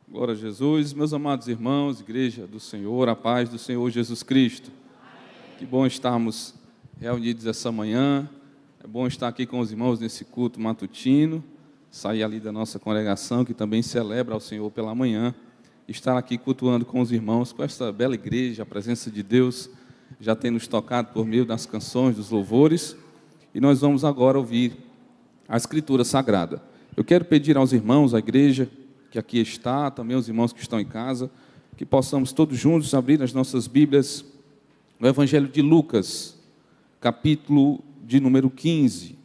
Glória a Jesus, meus amados irmãos, igreja do Senhor, a paz do Senhor Jesus Cristo. Amém. Que bom estarmos reunidos essa manhã, é bom estar aqui com os irmãos nesse culto matutino, sair ali da nossa congregação, que também celebra ao Senhor pela manhã, estar aqui cultuando com os irmãos, com esta bela igreja, a presença de Deus já tem nos tocado por meio das canções, dos louvores, e nós vamos agora ouvir a Escritura Sagrada. Eu quero pedir aos irmãos, à igreja, que aqui está, também os irmãos que estão em casa, que possamos todos juntos abrir as nossas Bíblias no Evangelho de Lucas, capítulo de número 15.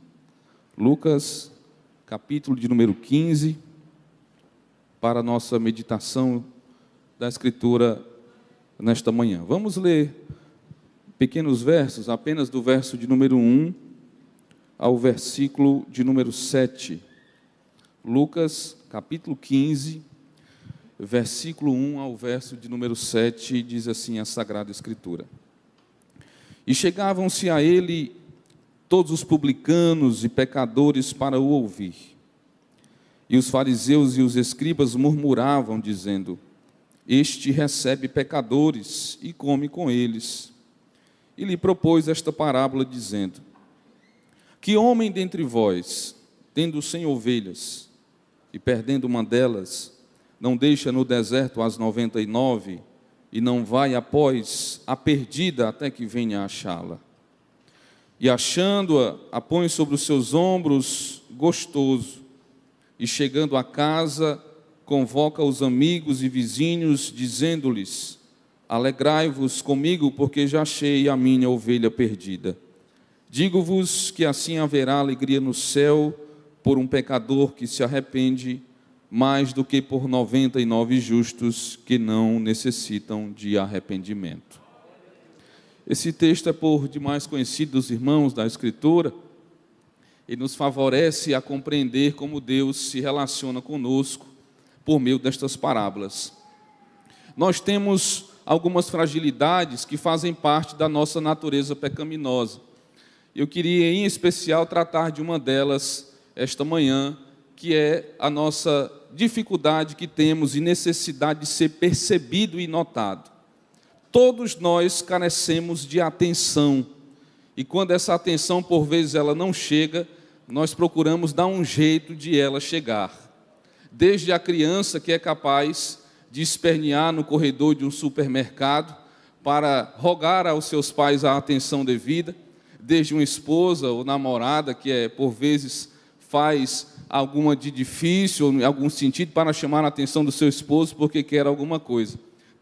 Lucas, capítulo de número 15, para a nossa meditação da Escritura nesta manhã. Vamos ler pequenos versos, apenas do verso de número 1 ao versículo de número 7. Lucas, capítulo 15, versículo 1 ao verso de número 7, diz assim a Sagrada Escritura. E chegavam-se a ele todos os publicanos e pecadores para o ouvir. E os fariseus e os escribas murmuravam, dizendo: Este recebe pecadores e come com eles. E lhe propôs esta parábola, dizendo: Que homem dentre vós, tendo 100 ovelhas, e perdendo uma delas, não deixa no deserto as 99, e não vai após a perdida até que venha achá-la. E achando-a, a põe sobre os seus ombros, gostoso, e chegando a casa, convoca os amigos e vizinhos, dizendo-lhes: Alegrai-vos comigo, porque já achei a minha ovelha perdida. Digo-vos que assim haverá alegria no céu por um pecador que se arrepende, mais do que por 99 justos que não necessitam de arrependimento. Esse texto é por demais conhecido dos irmãos da Escritura e nos favorece a compreender como Deus se relaciona conosco por meio destas parábolas. Nós temos algumas fragilidades que fazem parte da nossa natureza pecaminosa. Eu queria, em especial, tratar de uma delas esta manhã, que é a nossa dificuldade que temos e necessidade de ser percebido e notado. Todos nós carecemos de atenção, e quando essa atenção, por vezes, ela não chega, nós procuramos dar um jeito de ela chegar. Desde a criança que é capaz de espernear no corredor de um supermercado para rogar aos seus pais a atenção devida, desde uma esposa ou namorada que por vezes faz alguma de difícil, ou em algum sentido, para chamar a atenção do seu esposo porque quer alguma coisa.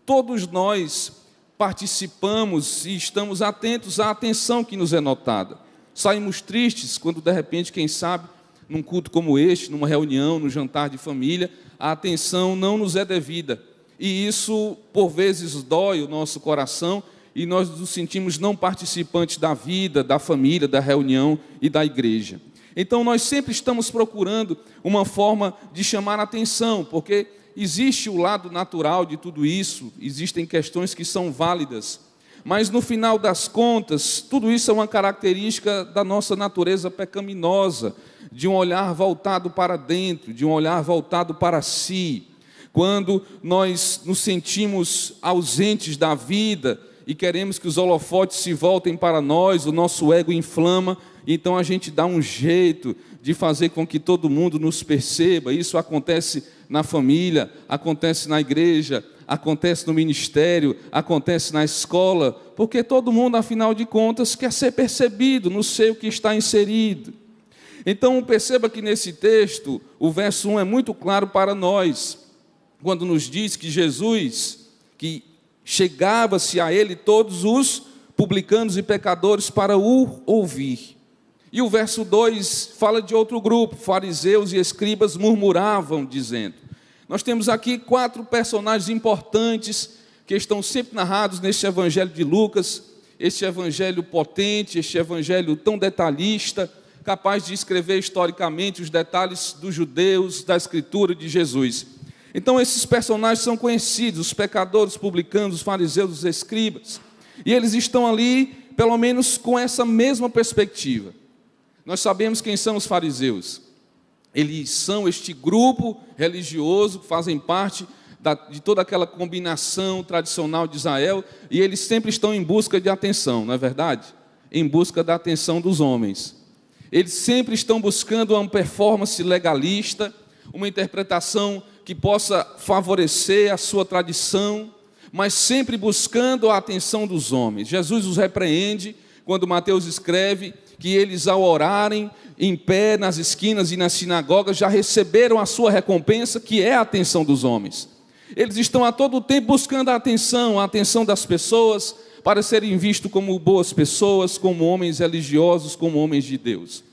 Todos nós participamos e estamos atentos à atenção que nos é notada. Saímos tristes quando, de repente, quem sabe, num culto como este, numa reunião, num jantar de família, a atenção não nos é devida. E isso, por vezes, dói o nosso coração e nós nos sentimos não participantes da vida, da família, da reunião e da igreja. Então, nós sempre estamos procurando uma forma de chamar a atenção, porque existe o lado natural de tudo isso, existem questões que são válidas, mas no final das contas, tudo isso é uma característica da nossa natureza pecaminosa, de um olhar voltado para dentro, de um olhar voltado para si. Quando nós nos sentimos ausentes da vida e queremos que os holofotes se voltem para nós, o nosso ego inflama, então a gente dá um jeito de fazer com que todo mundo nos perceba. Isso acontece na família, acontece na igreja, acontece no ministério, acontece na escola, porque todo mundo, afinal de contas, quer ser percebido no seio que está inserido. Então perceba que nesse texto, o verso 1 é muito claro para nós, quando nos diz que Jesus, que chegava-se a ele todos os publicanos e pecadores para o ouvir. E o verso 2 fala de outro grupo, fariseus e escribas murmuravam, dizendo. Nós temos aqui 4 personagens importantes que estão sempre narrados neste evangelho de Lucas, este evangelho potente, este evangelho tão detalhista, capaz de escrever historicamente os detalhes dos judeus, da escritura de Jesus. Então esses personagens são conhecidos, os pecadores, os publicanos, os fariseus, os escribas, e eles estão ali, pelo menos com essa mesma perspectiva. Nós sabemos quem são os fariseus. Eles são este grupo religioso que fazem parte de toda aquela combinação tradicional de Israel, e eles sempre estão em busca de atenção, não é verdade? Em busca da atenção dos homens. Eles sempre estão buscando uma performance legalista, uma interpretação que possa favorecer a sua tradição, mas sempre buscando a atenção dos homens. Jesus os repreende quando Mateus escreve que eles, ao orarem em pé nas esquinas e nas sinagogas, já receberam a sua recompensa, que é a atenção dos homens. Eles estão a todo tempo buscando a atenção das pessoas, para serem vistos como boas pessoas, como homens religiosos, como homens de Deus.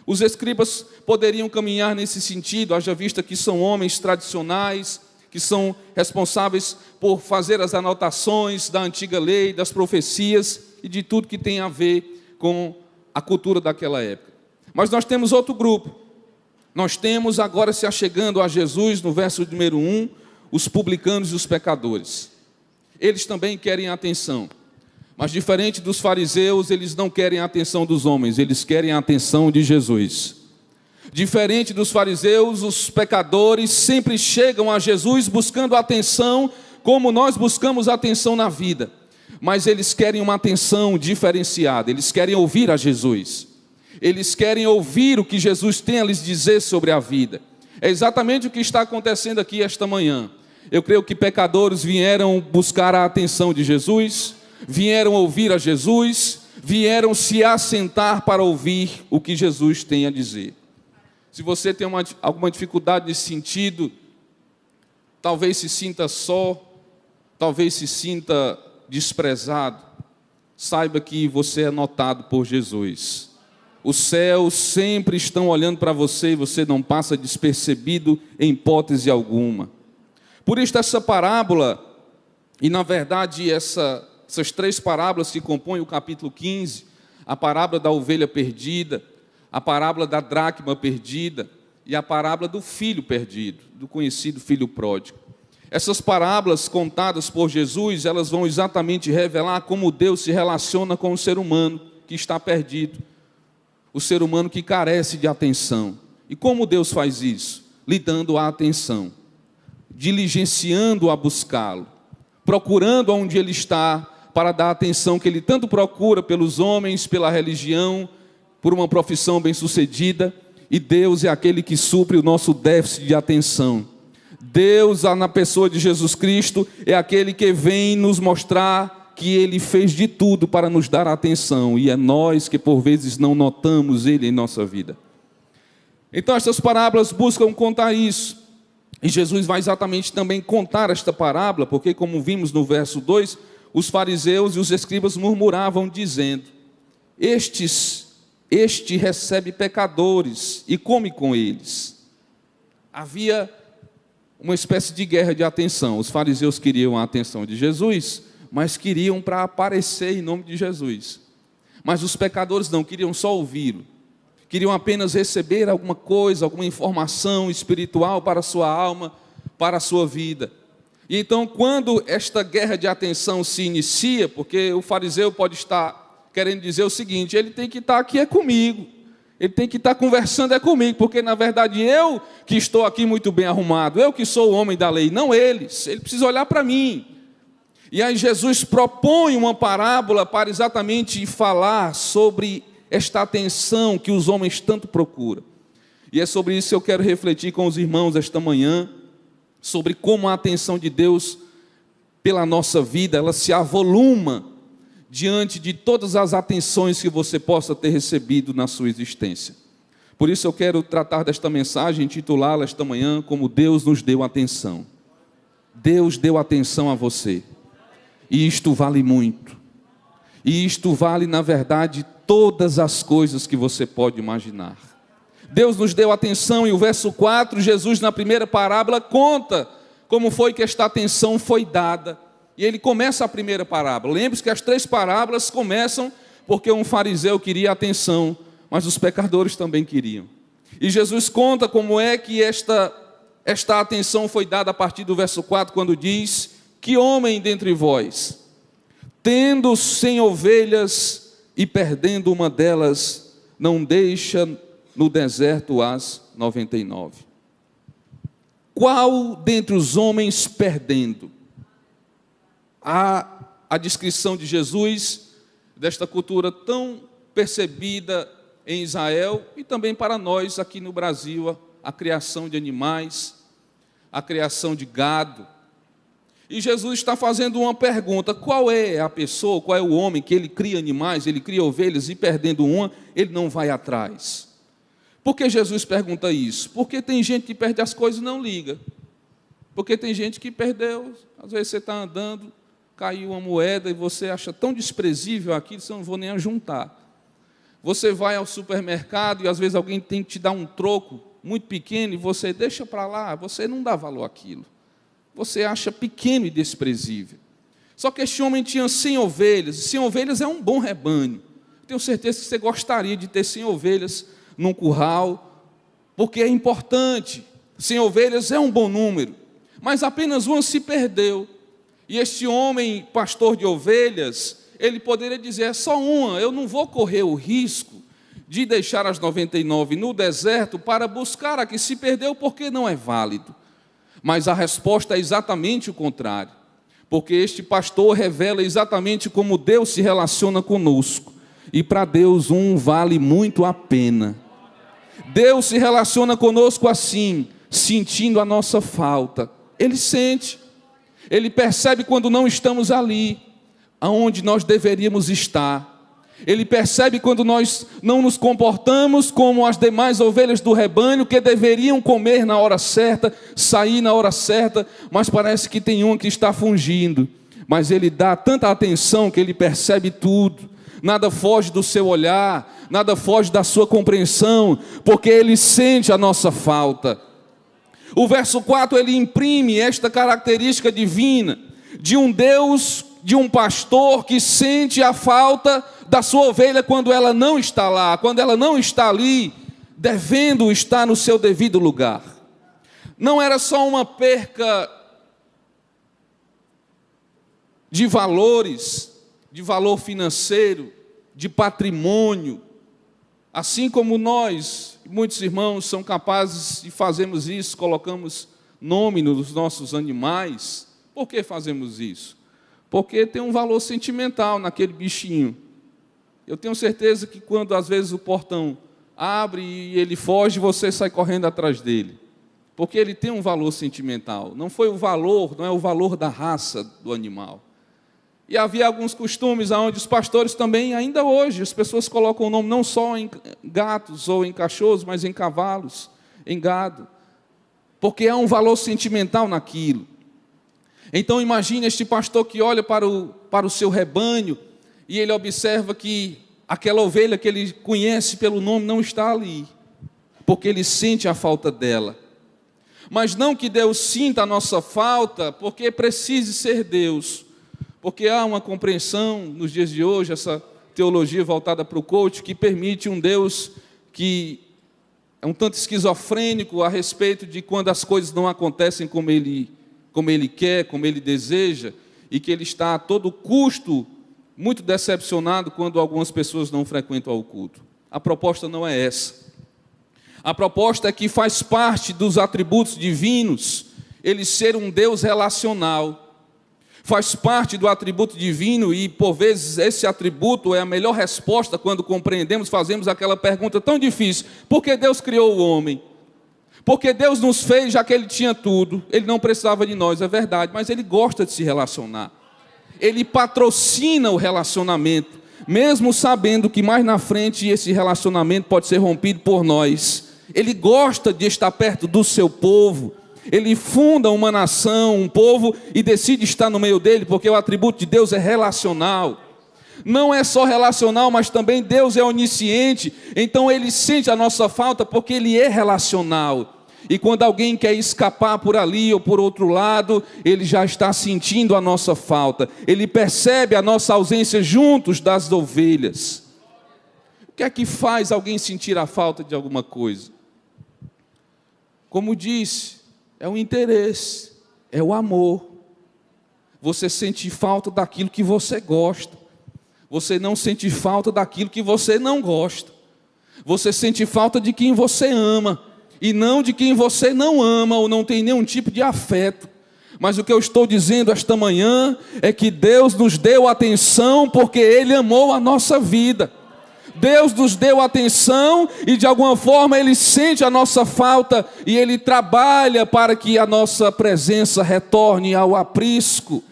Os escribas poderiam caminhar nesse sentido, haja vista que são homens tradicionais, que são responsáveis por fazer as anotações da antiga lei, das profecias e de tudo que tem a ver com a cultura daquela época. Mas nós temos outro grupo. Nós temos agora se achegando a Jesus, no verso número 1, os publicanos e os pecadores. Eles também querem atenção. Mas diferente dos fariseus, eles não querem a atenção dos homens, eles querem a atenção de Jesus. Diferente dos fariseus, os pecadores sempre chegam a Jesus buscando atenção, como nós buscamos atenção na vida. Mas eles querem uma atenção diferenciada, eles querem ouvir a Jesus. Eles querem ouvir o que Jesus tem a lhes dizer sobre a vida. É exatamente o que está acontecendo aqui esta manhã. Eu creio que pecadores vieram buscar a atenção de Jesus, vieram ouvir a Jesus, vieram se assentar para ouvir o que Jesus tem a dizer. Se você tem alguma dificuldade nesse sentido, talvez se sinta só, talvez se sinta desprezado, saiba que você é notado por Jesus. Os céus sempre estão olhando para você e você não passa despercebido em hipótese alguma. Por isso essa parábola, e na verdade essas três parábolas que compõem o capítulo 15, a parábola da ovelha perdida, a parábola da dracma perdida e a parábola do filho perdido, do conhecido filho pródigo. Essas parábolas contadas por Jesus, elas vão exatamente revelar como Deus se relaciona com o ser humano que está perdido, o ser humano que carece de atenção. E como Deus faz isso? Lhe dando a atenção, diligenciando a buscá-lo, procurando onde ele está, para dar a atenção que ele tanto procura pelos homens, pela religião, por uma profissão bem-sucedida. E Deus é aquele que supre o nosso déficit de atenção. Deus, na pessoa de Jesus Cristo, é aquele que vem nos mostrar que Ele fez de tudo para nos dar atenção, e é nós que por vezes não notamos Ele em nossa vida. Então essas parábolas buscam contar isso, e Jesus vai exatamente também contar esta parábola, porque como vimos no verso 2, os fariseus e os escribas murmuravam dizendo: Este recebe pecadores e come com eles. Havia uma espécie de guerra de atenção. Os fariseus queriam a atenção de Jesus, mas queriam para aparecer em nome de Jesus. Mas os pecadores não, queriam só ouvi-lo. Queriam apenas receber alguma coisa, alguma informação espiritual para a sua alma, para a sua vida. E então, quando esta guerra de atenção se inicia, porque o fariseu pode estar querendo dizer o seguinte: ele tem que estar aqui é comigo, ele tem que estar conversando é comigo, porque na verdade eu que estou aqui muito bem arrumado, eu que sou o homem da lei, não eles, ele precisa olhar para mim. E aí Jesus propõe uma parábola para exatamente falar sobre esta atenção que os homens tanto procuram. E é sobre isso que eu quero refletir com os irmãos esta manhã, sobre como a atenção de Deus pela nossa vida, ela se avoluma diante de todas as atenções que você possa ter recebido na sua existência. Por isso eu quero tratar desta mensagem, intitulá-la esta manhã como Deus nos deu atenção. Deus deu atenção a você. E isto vale muito. E isto vale, na verdade, todas as coisas que você pode imaginar. Deus nos deu atenção, e o verso 4, Jesus na primeira parábola conta como foi que esta atenção foi dada. E ele começa a primeira parábola. Lembre-se que as três parábolas começam porque um fariseu queria atenção, mas os pecadores também queriam. E Jesus conta como é que esta atenção foi dada a partir do verso 4, quando diz: que homem dentre vós, tendo 100 ovelhas e perdendo uma delas, não deixa no deserto as 99? qual dentre os homens perdendo? A descrição de Jesus, desta cultura tão percebida em Israel e também para nós aqui no Brasil, a criação de animais, a criação de gado. E Jesus está fazendo uma pergunta: qual é a pessoa, qual é o homem que ele cria animais, ele cria ovelhas e perdendo uma, ele não vai atrás? Por que Jesus pergunta isso? Porque tem gente que perde as coisas e não liga. Porque tem gente que perdeu, às vezes você está andando, caiu uma moeda e você acha tão desprezível aquilo, você não vou nem ajuntar. Você vai ao supermercado e às vezes alguém tem que te dar um troco muito pequeno e você deixa para lá, você não dá valor àquilo. Você acha pequeno e desprezível. Só que este homem tinha 100 ovelhas, e 100 ovelhas é um bom rebanho. Tenho certeza que você gostaria de ter 100 ovelhas num curral, porque é importante. 100 ovelhas é um bom número, mas apenas uma se perdeu. E este homem, pastor de ovelhas, ele poderia dizer: é só uma, eu não vou correr o risco de deixar as 99 no deserto para buscar a que se perdeu, porque não é válido. Mas a resposta é exatamente o contrário, porque este pastor revela exatamente como Deus se relaciona conosco, e para Deus um vale muito a pena. Deus se relaciona conosco assim, sentindo a nossa falta. Ele sente, ele percebe quando não estamos ali, aonde nós deveríamos estar. Ele percebe quando nós não nos comportamos como as demais ovelhas do rebanho, que deveriam comer na hora certa, sair na hora certa, mas parece que tem uma que está fugindo. Mas ele dá tanta atenção que ele percebe tudo. Nada foge do seu olhar, nada foge da sua compreensão, porque ele sente a nossa falta. O verso 4, ele imprime esta característica divina de um Deus, de um pastor que sente a falta da sua ovelha quando ela não está lá, quando ela não está ali, devendo estar no seu devido lugar. Não era só uma perca de valores, de valor financeiro, de patrimônio, assim como nós, muitos irmãos são capazes de fazermos isso, colocamos nome nos nossos animais. Por que fazemos isso? Porque tem um valor sentimental naquele bichinho. Eu tenho certeza que quando às vezes o portão abre e ele foge, você sai correndo atrás dele, porque ele tem um valor sentimental. Não foi o valor, não é o valor da raça do animal. E havia alguns costumes onde os pastores também, ainda hoje, as pessoas colocam o nome não só em gatos ou em cachorros, mas em cavalos, em gado, porque há um valor sentimental naquilo. Então imagine este pastor que olha para o seu rebanho e ele observa que aquela ovelha que ele conhece pelo nome não está ali, porque ele sente a falta dela. Mas não que Deus sinta a nossa falta, porque precise ser Deus, porque há uma compreensão nos dias de hoje, essa teologia voltada para o coach, que permite um Deus que é um tanto esquizofrênico a respeito de quando as coisas não acontecem como ele quer, como ele deseja, e que ele está a todo custo muito decepcionado quando algumas pessoas não frequentam ao culto. A proposta não é essa. A proposta é que faz parte dos atributos divinos ele ser um Deus relacional. Faz parte do atributo divino e, por vezes, esse atributo é a melhor resposta quando compreendemos, fazemos aquela pergunta tão difícil: por que Deus criou o homem? Porque Deus nos fez, já que Ele tinha tudo, Ele não precisava de nós, é verdade, mas Ele gosta de se relacionar. Ele patrocina o relacionamento, mesmo sabendo que mais na frente esse relacionamento pode ser rompido por nós. Ele gosta de estar perto do seu povo. Ele funda uma nação, um povo, e decide estar no meio dele, porque o atributo de Deus é relacional. Não é só relacional, mas também Deus é onisciente. Então Ele sente a nossa falta porque Ele é relacional. E quando alguém quer escapar por ali ou por outro lado, Ele já está sentindo a nossa falta. Ele percebe a nossa ausência juntos das ovelhas. O que é que faz alguém sentir a falta de alguma coisa? Como disse, é o interesse, é o amor. Você sente falta daquilo que você gosta. Você não sente falta daquilo que você não gosta. Você sente falta de quem você ama. e não de quem você não ama ou não tem nenhum tipo de afeto. Mas o que eu estou dizendo esta manhã é que Deus nos deu atenção porque Ele amou a nossa vida. Deus nos deu atenção e de alguma forma Ele sente a nossa falta e Ele trabalha para que a nossa presença retorne ao aprisco.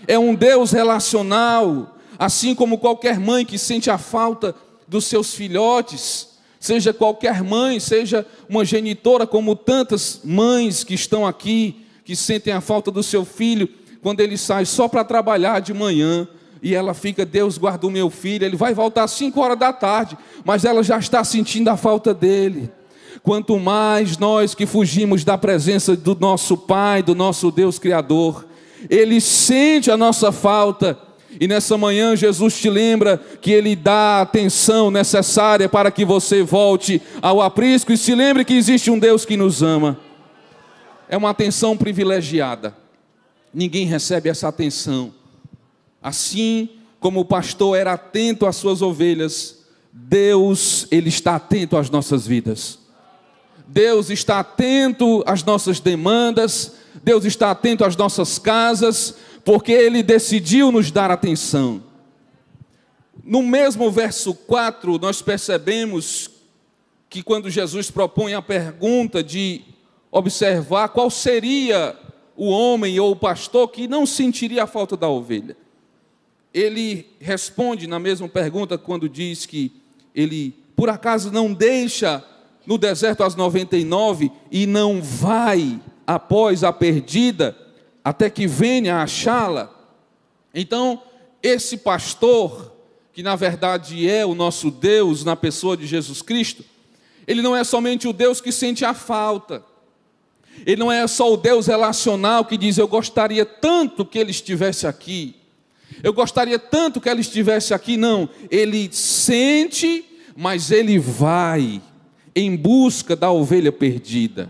É um Deus relacional, assim como qualquer mãe que sente a falta dos seus filhotes, seja qualquer mãe, seja uma genitora, como tantas mães que estão aqui, que sentem a falta do seu filho, quando ele sai só para trabalhar de manhã, e ela fica, Deus guarda o meu filho, ele vai voltar às 5 horas da tarde, mas ela já está sentindo a falta dele. Quanto mais nós que fugimos da presença do nosso Pai, do nosso Deus Criador, Ele sente a nossa falta, e nessa manhã Jesus te lembra que Ele dá a atenção necessária para que você volte ao aprisco, e se lembre que existe um Deus que nos ama. É uma atenção privilegiada, ninguém recebe essa atenção. Assim como o pastor era atento às suas ovelhas, Deus, Ele está atento às nossas vidas. Deus está atento às nossas demandas, Deus está atento às nossas casas, porque Ele decidiu nos dar atenção. No mesmo verso 4, nós percebemos que quando Jesus propõe a pergunta de observar qual seria o homem ou o pastor que não sentiria a falta da ovelha, Ele responde na mesma pergunta quando diz que Ele, por acaso, não deixa no deserto as 99 e não vai após a perdida, até que venha achá-la. Então, esse pastor, que na verdade é o nosso Deus na pessoa de Jesus Cristo, Ele não é somente o Deus que sente a falta, Ele não é só o Deus relacional que diz, eu gostaria tanto que Ele estivesse aqui, eu gostaria tanto que ela estivesse aqui. Não, Ele sente, mas Ele vai em busca da ovelha perdida,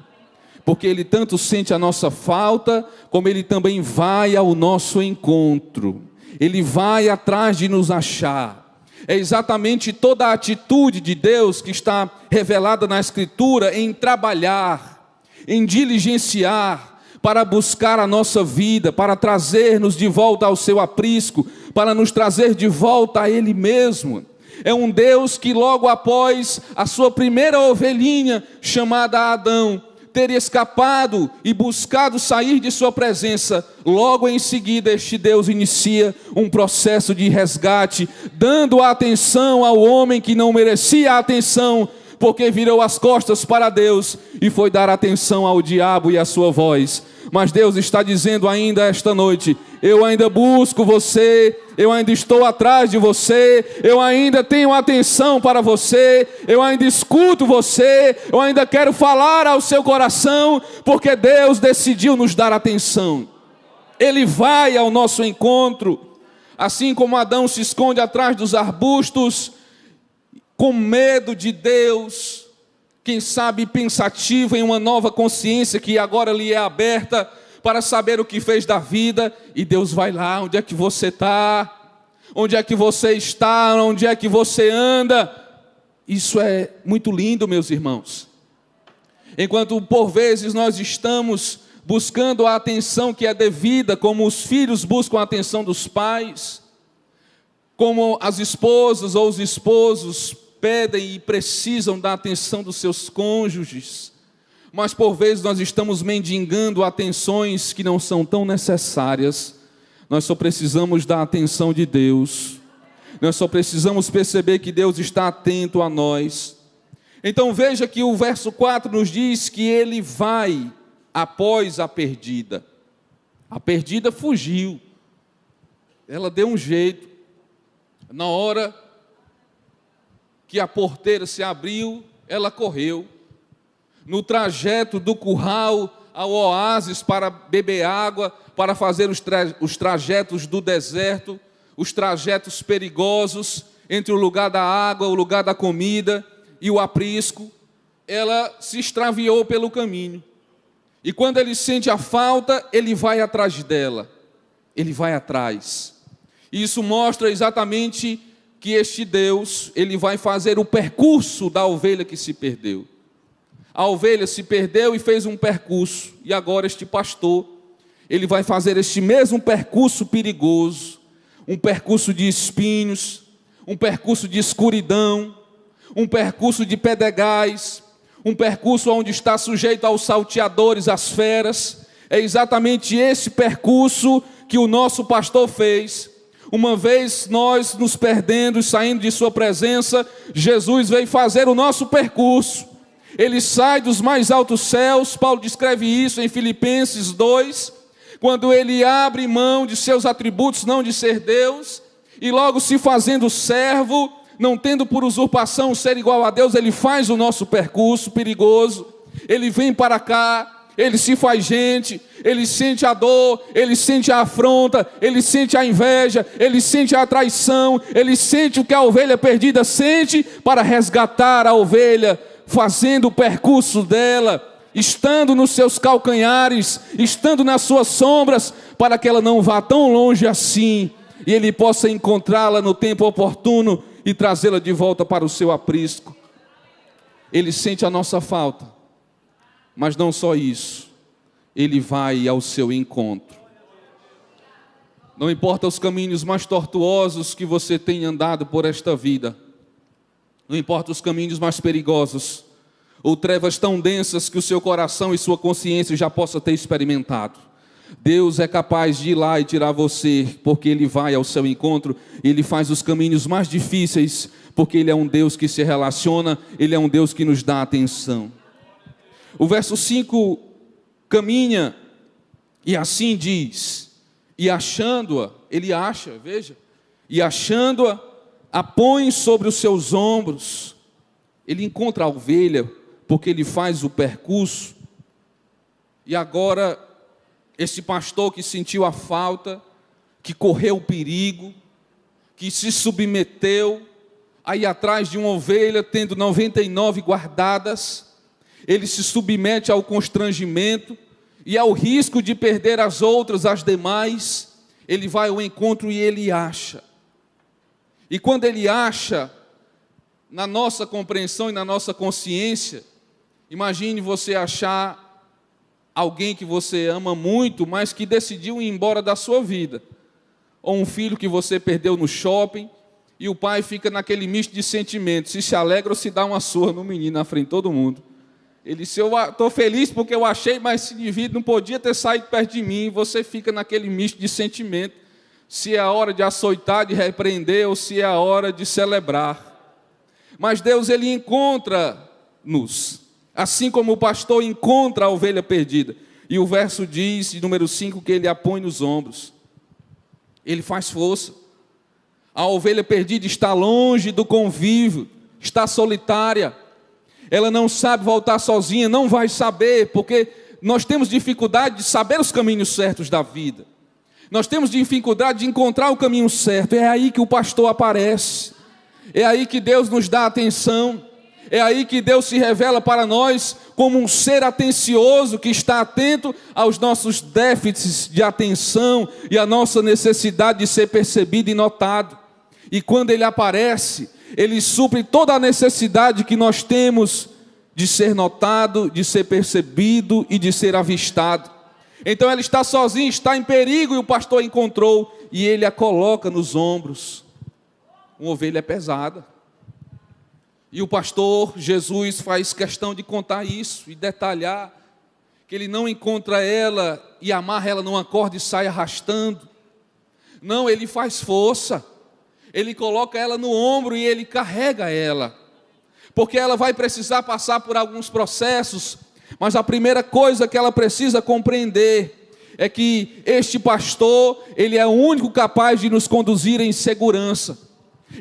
porque Ele tanto sente a nossa falta, como Ele também vai ao nosso encontro, Ele vai atrás de nos achar. É exatamente toda a atitude de Deus que está revelada na Escritura em trabalhar, em diligenciar, para buscar a nossa vida, para trazer-nos de volta ao seu aprisco, para nos trazer de volta a Ele mesmo. É um Deus que logo após a sua primeira ovelhinha, chamada Adão, ter escapado e buscado sair de sua presença, logo em seguida este Deus inicia um processo de resgate, dando atenção ao homem que não merecia a atenção, porque virou as costas para Deus e foi dar atenção ao diabo e à sua voz. Mas Deus está dizendo ainda esta noite, eu ainda busco você, eu ainda estou atrás de você, eu ainda tenho atenção para você, eu ainda escuto você, eu ainda quero falar ao seu coração, porque Deus decidiu nos dar atenção. Ele vai ao nosso encontro, assim como Adão se esconde atrás dos arbustos, com medo de Deus, quem sabe pensativo em uma nova consciência que agora lhe é aberta para saber o que fez da vida, e Deus vai lá, onde é que você está, onde é que você está, onde é que você anda. Isso é muito lindo, meus irmãos. Enquanto por vezes nós estamos buscando a atenção que é devida, como os filhos buscam a atenção dos pais, como as esposas ou os esposos pedem e precisam da atenção dos seus cônjuges, mas por vezes nós estamos mendigando atenções que não são tão necessárias. Nós só precisamos da atenção de Deus, nós só precisamos perceber que Deus está atento a nós. Então veja que o verso 4 nos diz que Ele vai após a perdida. A perdida fugiu, ela deu um jeito, na hora que a porteira se abriu, ela correu. No trajeto do curral ao oásis para beber água, para fazer os trajetos do deserto, os trajetos perigosos entre o lugar da água, o lugar da comida e o aprisco, ela se extraviou pelo caminho. E quando ele sente a falta, ele vai atrás dela, ele vai atrás. Isso mostra exatamente que este Deus, Ele vai fazer o percurso da ovelha que se perdeu. A ovelha se perdeu e fez um percurso. E agora este pastor, ele vai fazer este mesmo percurso perigoso, um percurso de espinhos, um percurso de escuridão, um percurso de pedregais, um percurso onde está sujeito aos salteadores, às feras. É exatamente esse percurso que o nosso pastor fez. Uma vez nós nos perdendo e saindo de sua presença, Jesus veio fazer o nosso percurso. Ele sai dos mais altos céus. Paulo descreve isso em Filipenses 2, quando ele abre mão de seus atributos, não de ser Deus, e logo se fazendo servo, não tendo por usurpação ser igual a Deus, ele faz o nosso percurso perigoso. Ele vem para cá, ele se faz gente, ele sente a dor, ele sente a afronta, ele sente a inveja, ele sente a traição, ele sente o que a ovelha perdida sente para resgatar a ovelha, fazendo o percurso dela, estando nos seus calcanhares, estando nas suas sombras, para que ela não vá tão longe assim, e ele possa encontrá-la no tempo oportuno e trazê-la de volta para o seu aprisco. Ele sente a nossa falta, mas não só isso, ele vai ao seu encontro. Não importa os caminhos mais tortuosos que você tenha andado por esta vida, não importa os caminhos mais perigosos, ou trevas tão densas que o seu coração e sua consciência já possa ter experimentado, Deus é capaz de ir lá e tirar você, porque Ele vai ao seu encontro. Ele faz os caminhos mais difíceis, porque Ele é um Deus que se relaciona, Ele é um Deus que nos dá atenção. O verso 5 caminha e assim diz: e achando-a, ele acha, veja, e achando-a, a põe sobre os seus ombros. Ele encontra a ovelha, porque ele faz o percurso. E agora, esse pastor que sentiu a falta, que correu o perigo, que se submeteu a ir atrás de uma ovelha, tendo 99 guardadas, ele se submete ao constrangimento e ao risco de perder as outras, as demais. Ele vai ao encontro e ele acha. E quando ele acha, na nossa compreensão e na nossa consciência, imagine você achar alguém que você ama muito, mas que decidiu ir embora da sua vida. Ou um filho que você perdeu no shopping, e o pai fica naquele misto de sentimentos, se alegra ou se dá uma surra no menino na frente de todo mundo. Ele disse: eu estou feliz porque eu achei, mas esse indivíduo não podia ter saído perto de mim. E você fica naquele misto de sentimento, se é a hora de açoitar, de repreender, ou se é a hora de celebrar. Mas Deus, Ele encontra-nos, assim como o pastor encontra a ovelha perdida. E o verso diz, número 5, que Ele a põe nos ombros. Ele faz força. A ovelha perdida está longe do convívio, está solitária. Ela não sabe voltar sozinha, não vai saber, porque nós temos dificuldade de saber os caminhos certos da vida. Nós temos dificuldade de encontrar o caminho certo. É aí que o pastor aparece. É aí que Deus nos dá atenção. É aí que Deus se revela para nós como um ser atencioso, que está atento aos nossos déficits de atenção e à nossa necessidade de ser percebido e notado. E quando Ele aparece, Ele supre toda a necessidade que nós temos de ser notado, de ser percebido e de ser avistado. Então ela está sozinha, está em perigo, e o pastor a encontrou e ele a coloca nos ombros. Uma ovelha é pesada. E o pastor Jesus faz questão de contar isso e detalhar que ele não encontra ela e amarra ela numa corda e sai arrastando. Não, ele faz força. Ele coloca ela no ombro e ele carrega ela. Porque ela vai precisar passar por alguns processos, mas a primeira coisa que ela precisa compreender é que este pastor, ele é o único capaz de nos conduzir em segurança.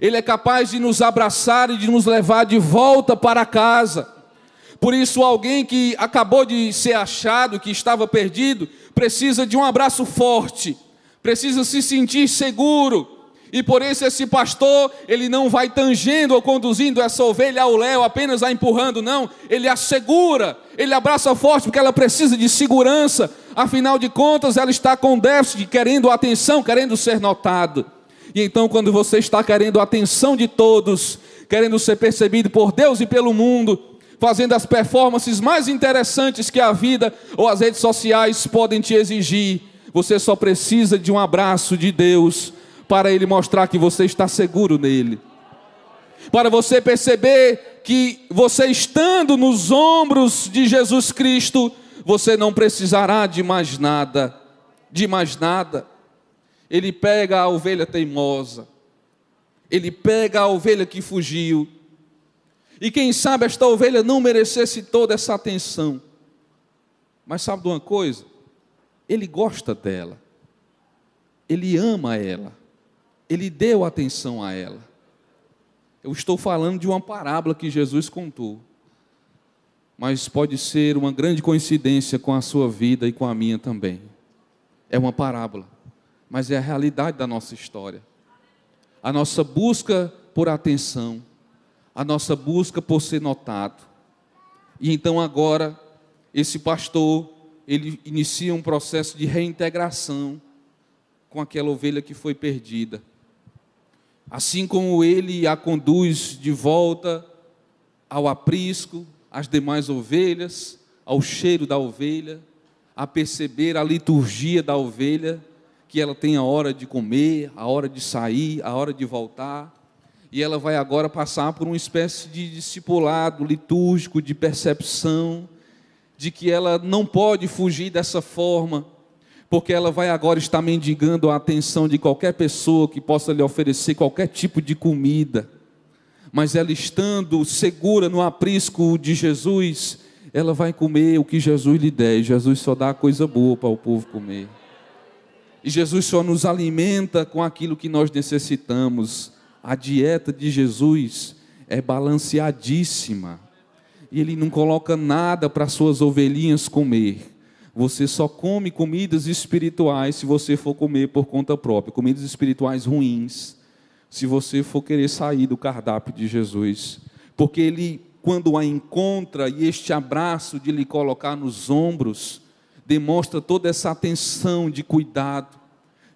Ele é capaz de nos abraçar e de nos levar de volta para casa. Por isso, alguém que acabou de ser achado, que estava perdido, precisa de um abraço forte, precisa se sentir seguro. E por isso esse pastor, ele não vai tangendo ou conduzindo essa ovelha ao léu, apenas a empurrando, não. Ele a segura, ele abraça forte, porque ela precisa de segurança. Afinal de contas, ela está com déficit, querendo atenção, querendo ser notado. E então, quando você está querendo a atenção de todos, querendo ser percebido por Deus e pelo mundo, fazendo as performances mais interessantes que a vida ou as redes sociais podem te exigir. Você só precisa de um abraço de Deus para Ele mostrar que você está seguro nele. Para você perceber que você estando nos ombros de Jesus Cristo, você não precisará de mais nada, Ele pega a ovelha teimosa, Ele pega a ovelha que fugiu, e quem sabe esta ovelha não merecesse toda essa atenção, mas sabe de uma coisa? Ele gosta dela, Ele ama ela, Ele deu atenção a ela. Eu estou falando de uma parábola que Jesus contou, mas pode ser uma grande coincidência com a sua vida e com a minha também. É uma parábola, mas é a realidade da nossa história. A nossa busca por atenção, a nossa busca por ser notado. E então agora, esse pastor, ele inicia um processo de reintegração com aquela ovelha que foi perdida. Assim como ele a conduz de volta ao aprisco, às demais ovelhas, ao cheiro da ovelha, a perceber a liturgia da ovelha, que ela tem a hora de comer, a hora de sair, a hora de voltar, e ela vai agora passar por uma espécie de discipulado litúrgico, de percepção, de que ela não pode fugir dessa forma, porque ela vai agora estar mendigando a atenção de qualquer pessoa que possa lhe oferecer qualquer tipo de comida, mas ela estando segura no aprisco de Jesus, ela vai comer o que Jesus lhe der, e Jesus só dá coisa boa para o povo comer, e Jesus só nos alimenta com aquilo que nós necessitamos. A dieta de Jesus é balanceadíssima, e Ele não coloca nada para suas ovelhinhas comer. Você só come comidas espirituais se você for comer por conta própria, comidas espirituais ruins, se você for querer sair do cardápio de Jesus, porque Ele, quando a encontra, e este abraço de lhe colocar nos ombros, demonstra toda essa atenção de cuidado,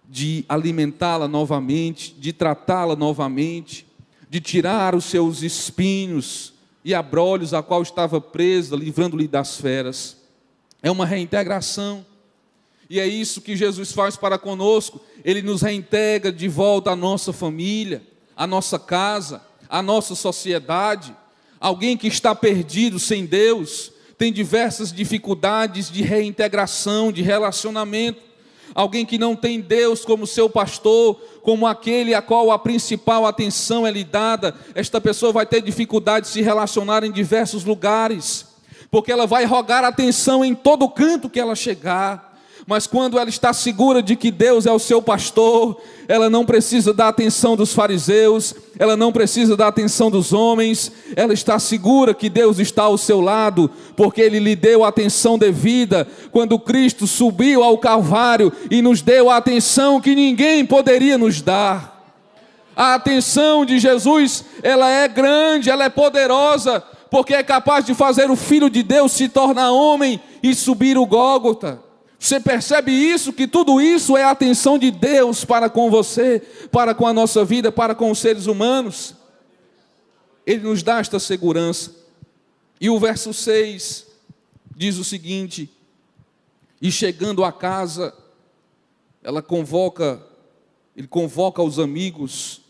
de alimentá-la novamente, de tratá-la novamente, de tirar os seus espinhos e abrolhos a qual estava presa, livrando-lhe das feras. É uma reintegração, e é isso que Jesus faz para conosco. Ele nos reintegra de volta à nossa família, à nossa casa, à nossa sociedade. Alguém que está perdido sem Deus, tem diversas dificuldades de reintegração, de relacionamento. Alguém que não tem Deus como seu pastor, como aquele a qual a principal atenção é lhe dada, esta pessoa vai ter dificuldade de se relacionar em diversos lugares, porque ela vai rogar atenção em todo canto que ela chegar, mas quando ela está segura de que Deus é o seu pastor, ela não precisa da atenção dos fariseus, ela não precisa da atenção dos homens, ela está segura que Deus está ao seu lado, porque Ele lhe deu a atenção devida, quando Cristo subiu ao Calvário e nos deu a atenção que ninguém poderia nos dar. A atenção de Jesus, ela é grande, ela é poderosa, porque é capaz de fazer o Filho de Deus se tornar homem e subir o Gólgota. Você percebe isso? Que tudo isso é a atenção de Deus para com você, para com a nossa vida, para com os seres humanos. Ele nos dá esta segurança. E o verso 6 diz o seguinte: e chegando a casa, ele convoca os amigos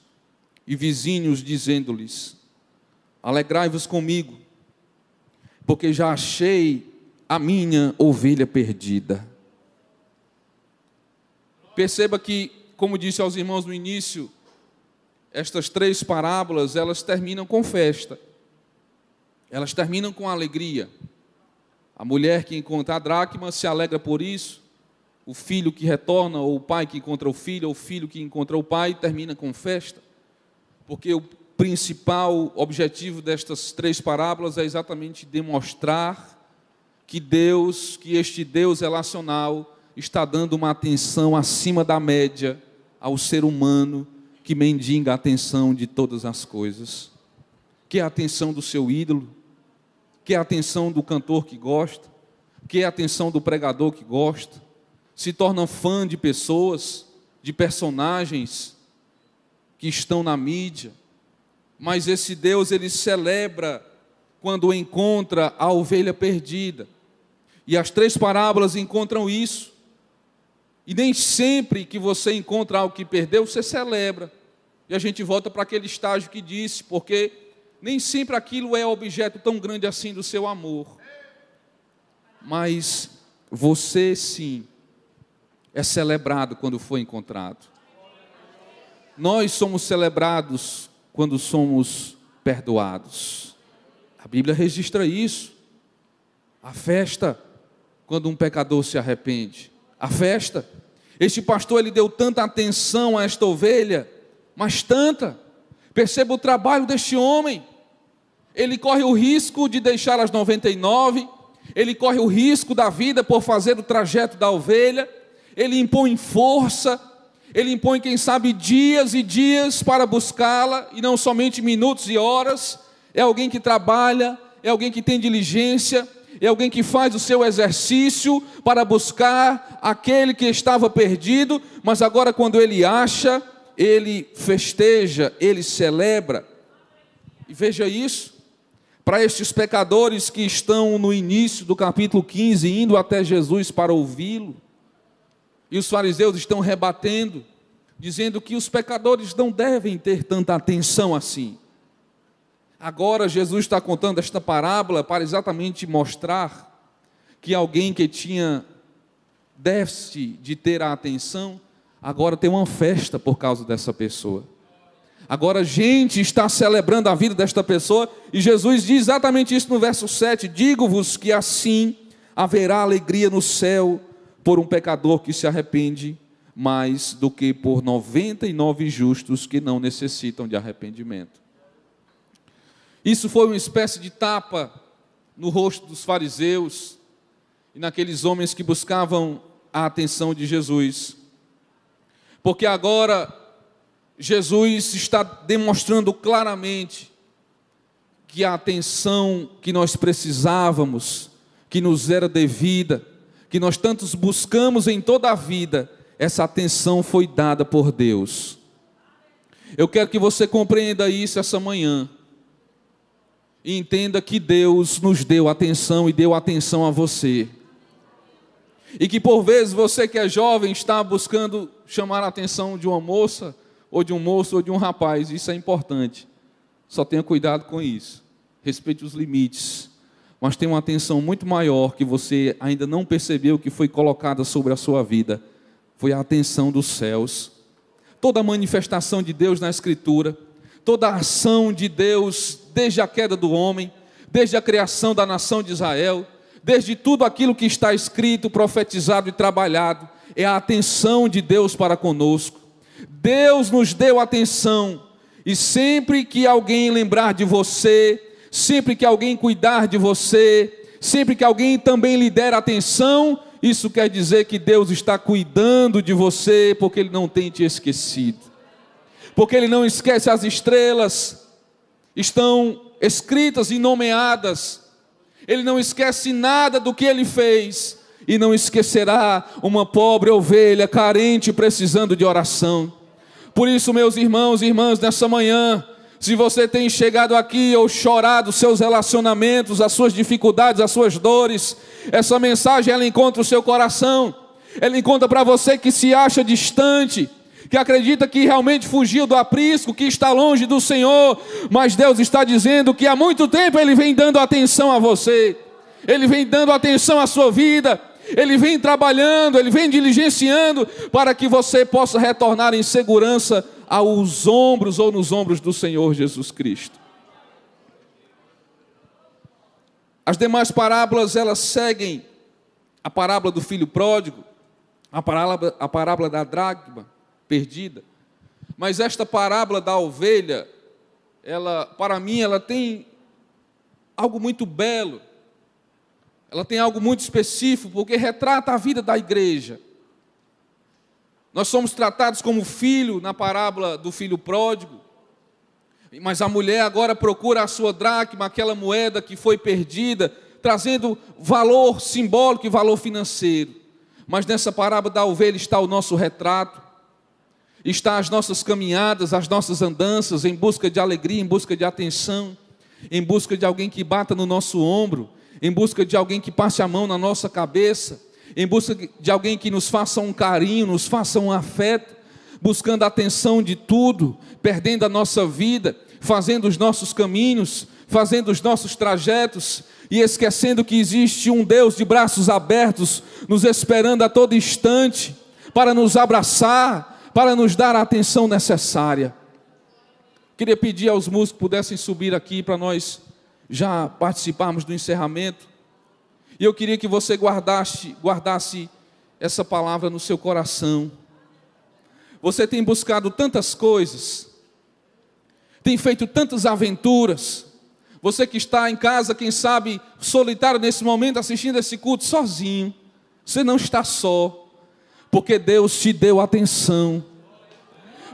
e vizinhos, dizendo-lhes: alegrai-vos comigo, porque já achei a minha ovelha perdida. Perceba que, como disse aos irmãos no início, estas 3 parábolas, elas terminam com festa. Elas terminam com alegria. A mulher que encontra a dracma se alegra por isso. O filho que retorna, ou o pai que encontra o filho, ou o filho que encontra o pai, termina com festa. Porque o principal objetivo destas 3 parábolas é exatamente demonstrar que este Deus relacional está dando uma atenção acima da média ao ser humano que mendiga a atenção de todas as coisas. Quer a atenção do seu ídolo, quer a atenção do cantor que gosta, quer a atenção do pregador que gosta, se torna fã de pessoas, de personagens que estão na mídia, mas esse Deus, Ele celebra quando encontra a ovelha perdida. E as 3 parábolas encontram isso. E nem sempre que você encontra algo que perdeu, você celebra. E a gente volta para aquele estágio que disse, porque nem sempre aquilo é objeto tão grande assim do seu amor. Mas você sim é celebrado quando foi encontrado. Nós somos celebrados quando somos perdoados. A Bíblia registra isso. A festa, quando um pecador se arrepende. A festa. Este pastor, ele deu tanta atenção a esta ovelha, mas tanta. Perceba o trabalho deste homem. Ele corre o risco de deixar as 99, ele corre o risco da vida por fazer o trajeto da ovelha, ele impõe força, ele impõe, quem sabe, dias e dias para buscá-la, e não somente minutos e horas. É alguém que trabalha, é alguém que tem diligência, é alguém que faz o seu exercício para buscar aquele que estava perdido, mas agora quando ele acha, ele festeja, ele celebra. E veja isso, para estes pecadores que estão no início do capítulo 15, indo até Jesus para ouvi-lo, e os fariseus estão rebatendo, dizendo que os pecadores não devem ter tanta atenção assim. Agora Jesus está contando esta parábola para exatamente mostrar que alguém que tinha déficit de ter a atenção, agora tem uma festa por causa dessa pessoa. Agora gente está celebrando a vida desta pessoa, e Jesus diz exatamente isso no verso 7, digo-vos que assim haverá alegria no céu por um pecador que se arrepende, mais do que por 99 justos que não necessitam de arrependimento. Isso foi uma espécie de tapa no rosto dos fariseus e naqueles homens que buscavam a atenção de Jesus. Porque agora Jesus está demonstrando claramente que a atenção que nós precisávamos, que nos era devida, que nós tantos buscamos em toda a vida, essa atenção foi dada por Deus. Eu quero que você compreenda isso essa manhã. E entenda que Deus nos deu atenção e deu atenção a você. E que por vezes você que é jovem está buscando chamar a atenção de uma moça, ou de um moço, ou de um rapaz. Isso é importante. Só tenha cuidado com isso. Respeite os limites. Mas tem uma atenção muito maior que você ainda não percebeu que foi colocada sobre a sua vida. Foi a atenção dos céus. Toda a manifestação de Deus na Escritura, toda a ação de Deus desde a queda do homem, desde a criação da nação de Israel, desde tudo aquilo que está escrito, profetizado e trabalhado, é a atenção de Deus para conosco. Deus nos deu atenção, e sempre que alguém lembrar de você, sempre que alguém cuidar de você, sempre que alguém também lhe der atenção, isso quer dizer que Deus está cuidando de você, porque Ele não tem te esquecido. Porque Ele não esquece as estrelas, estão escritas e nomeadas. Ele não esquece nada do que Ele fez, e não esquecerá uma pobre ovelha carente, precisando de oração. Por isso, meus irmãos e irmãs, nessa manhã, se você tem chegado aqui ou chorado seus relacionamentos, as suas dificuldades, as suas dores, essa mensagem ela encontra o seu coração. Ela encontra para você que se acha distante, que acredita que realmente fugiu do aprisco, que está longe do Senhor, mas Deus está dizendo que há muito tempo Ele vem dando atenção a você, Ele vem dando atenção à sua vida, Ele vem trabalhando, Ele vem diligenciando, para que você possa retornar em segurança aos ombros ou nos ombros do Senhor Jesus Cristo. As demais parábolas, elas seguem a parábola do filho pródigo, a parábola da dracma perdida, mas esta parábola da ovelha, ela, para mim, ela tem algo muito belo, ela tem algo muito específico, porque retrata a vida da igreja. Nós somos tratados como filho na parábola do filho pródigo, mas a mulher agora procura a sua dracma, aquela moeda que foi perdida, trazendo valor simbólico e valor financeiro. Mas nessa parábola da ovelha está o nosso retrato, está as nossas caminhadas, as nossas andanças em busca de alegria, em busca de atenção. em busca de alguém que bata no nosso ombro, em busca de alguém que passe a mão na nossa cabeça, em busca de alguém que nos faça um carinho, nos faça um afeto, buscando a atenção de tudo, perdendo a nossa vida, fazendo os nossos caminhos, fazendo os nossos trajetos, e esquecendo que existe um Deus de braços abertos, nos esperando a todo instante, para nos abraçar, para nos dar a atenção necessária. Queria pedir aos músicos que pudessem subir aqui, para nós já participarmos do encerramento, e eu queria que você guardasse essa palavra no seu coração. Você tem buscado tantas coisas, tem feito tantas aventuras. Você que está em casa, quem sabe, solitário nesse momento, assistindo esse culto sozinho. Você não está só, porque Deus te deu atenção.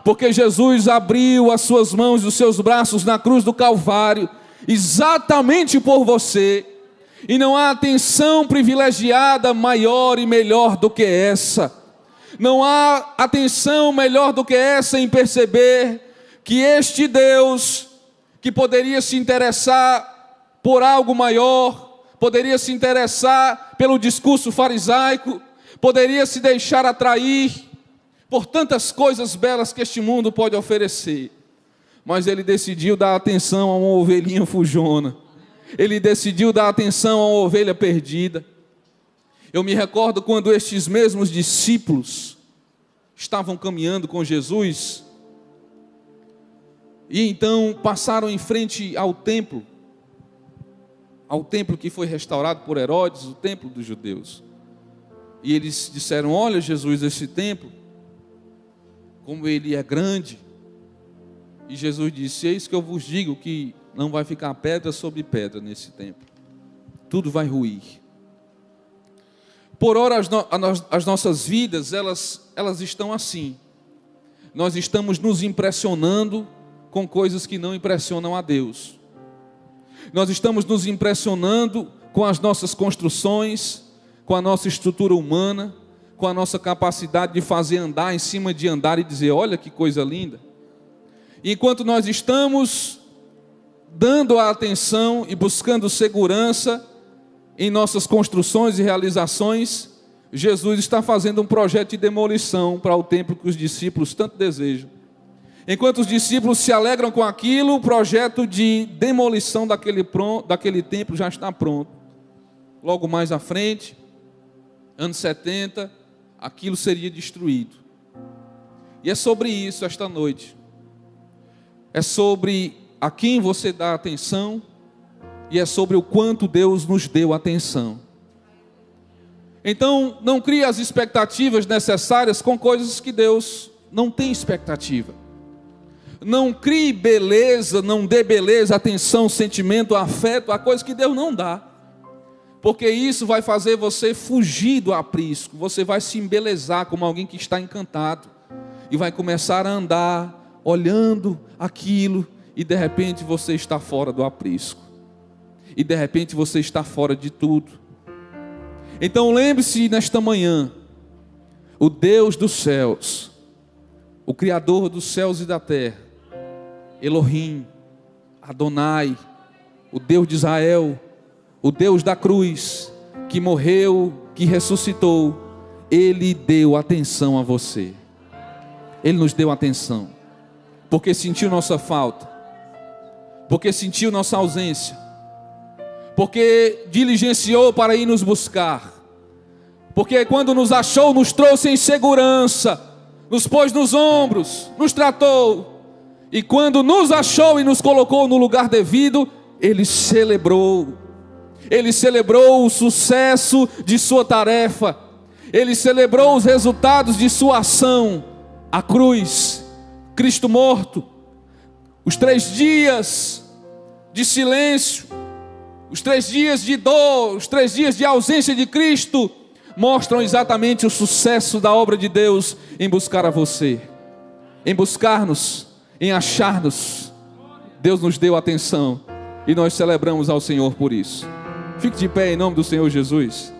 Porque Jesus abriu as suas mãos e os seus braços na cruz do Calvário, exatamente por você. E não há atenção privilegiada maior e melhor do que essa. Não há atenção melhor do que essa em perceber que este Deus, que poderia se interessar por algo maior, poderia se interessar pelo discurso farisaico, poderia se deixar atrair por tantas coisas belas que este mundo pode oferecer, mas ele decidiu dar atenção a uma ovelhinha fujona, ele decidiu dar atenção a uma ovelha perdida. Eu me recordo quando estes mesmos discípulos estavam caminhando com Jesus, e então passaram em frente ao templo que foi restaurado por Herodes, o templo dos judeus. E eles disseram: olha, Jesus, esse templo, como ele é grande. E Jesus disse: eis que eu vos digo que não vai ficar pedra sobre pedra nesse templo, tudo vai ruir. Por ora as nossas vidas, elas estão assim. Nós estamos nos impressionando com coisas que não impressionam a Deus. Nós estamos nos impressionando com as nossas construções, com a nossa estrutura humana, com a nossa capacidade de fazer andar em cima de andar e dizer: olha que coisa linda. E enquanto nós estamos dando a atenção e buscando segurança em nossas construções e realizações, Jesus está fazendo um projeto de demolição para o templo que os discípulos tanto desejam. Enquanto os discípulos se alegram com aquilo, o projeto de demolição daquele templo já está pronto. Logo mais à frente, anos 70, aquilo seria destruído. E é sobre isso esta noite. É sobre a quem você dá atenção, e é sobre o quanto Deus nos deu atenção. Então, não crie as expectativas necessárias com coisas que Deus não tem expectativa. Não crie beleza, não dê beleza, atenção, sentimento, afeto a coisas que Deus não dá. Porque isso vai fazer você fugir do aprisco. Você vai se embelezar como alguém que está encantado. E vai começar a andar olhando aquilo, e de repente você está fora do aprisco. E de repente você está fora de tudo. Então lembre-se nesta manhã, o Deus dos céus, o Criador dos céus e da terra, Elohim, Adonai, o Deus de Israel, o Deus da cruz, que morreu, que ressuscitou, Ele deu atenção a você. Ele nos deu atenção, porque sentiu nossa falta, porque sentiu nossa ausência, porque diligenciou para ir nos buscar, porque quando nos achou, nos trouxe em segurança, nos pôs nos ombros, nos tratou, e quando nos achou e nos colocou no lugar devido, Ele celebrou o sucesso de sua tarefa, Ele celebrou os resultados de sua ação, a cruz, Cristo morto, os 3 dias de silêncio, os 3 dias de dor, os 3 dias de ausência de Cristo, mostram exatamente o sucesso da obra de Deus em buscar a você, em buscar-nos, em achar-nos. Deus nos deu atenção e nós celebramos ao Senhor por isso. Fique de pé em nome do Senhor Jesus.